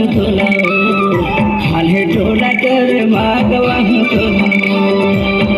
हूँ तोला खाले टोला कर मागवा हूँ तोला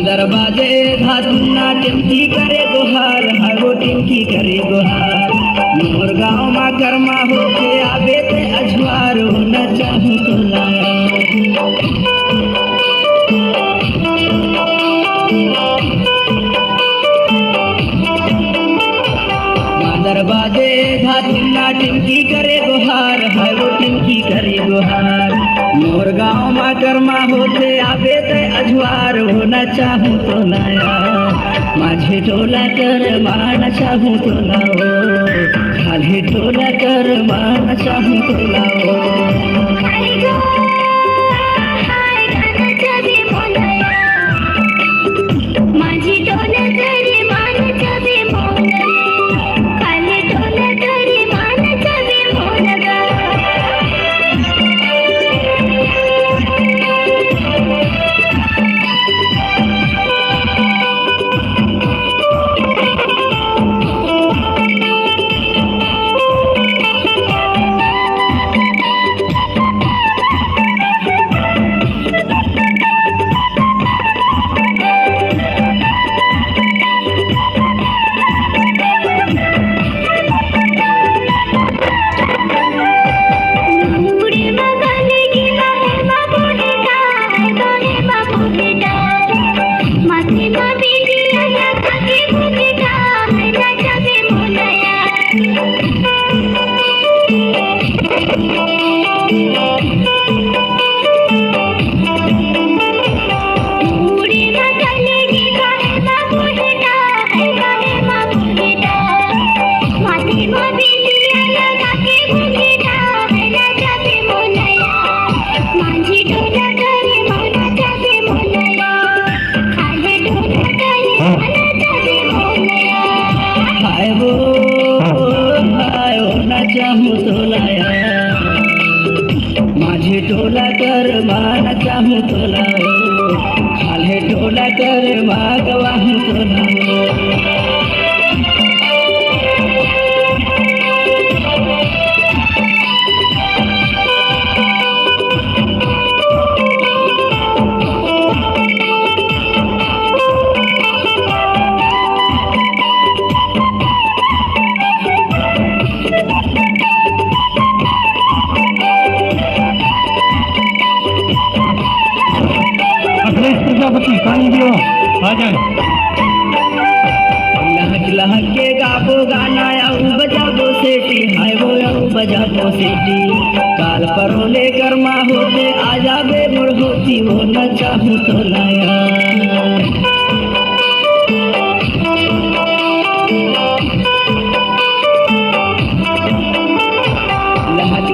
दरवाजे धातुना टिमकी करे गुहार हरो टिमकी करे गुहार मोर गाँव मा कर्मा होके आवे ते अजवार होना चाहूँ तोला दरवाजे धातुना टिमकी करे गुहार हरो टिमकी करे गुहार मोर गाँव मा कर्मा होते आवे ते अजवार होना चाहूँ तोला माझे टोला कर माना चाहूँ तोला खाली टोला कर माना चाहूँ तोला चाहूँ तोला माझे टोला कर माना चाहूँ तोला खाले टोला कर मागवा हूँ तोला लहक के गाबो गाना आऊ बजाबो सेठी हाय वो आऊ बजाबो सेठी काल परोले कर्मा होते आ जाबे मोर होती वो न चाहूँ तोला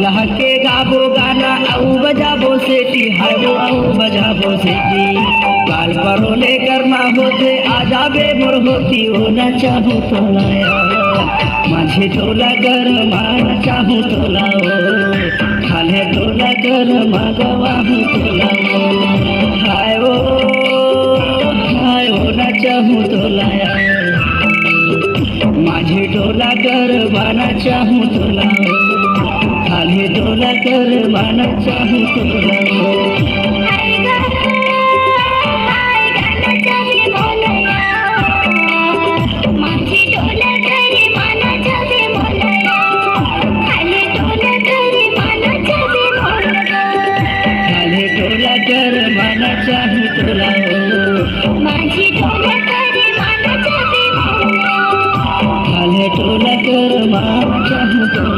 लहक के गाबो गाना आऊ बजाबो सेठी हाय वो आऊ बजाबो सेठी काल परोले कर्मा होते आ जाबे मोर होती हो न चाहूँ तोला माझे टोला कर माना चाहूँ तोला खाले टोला कर मागवा हूँ तोला हाय वो न चाहूँ तोला माझे टोला कर माना चाहूँ तोला खाले टोला कर माना चाहूँ तोला चाहूँ तोला माझी टोला कर माना चाहूँ तोला खाले टोला कर माना चाहूँ तोला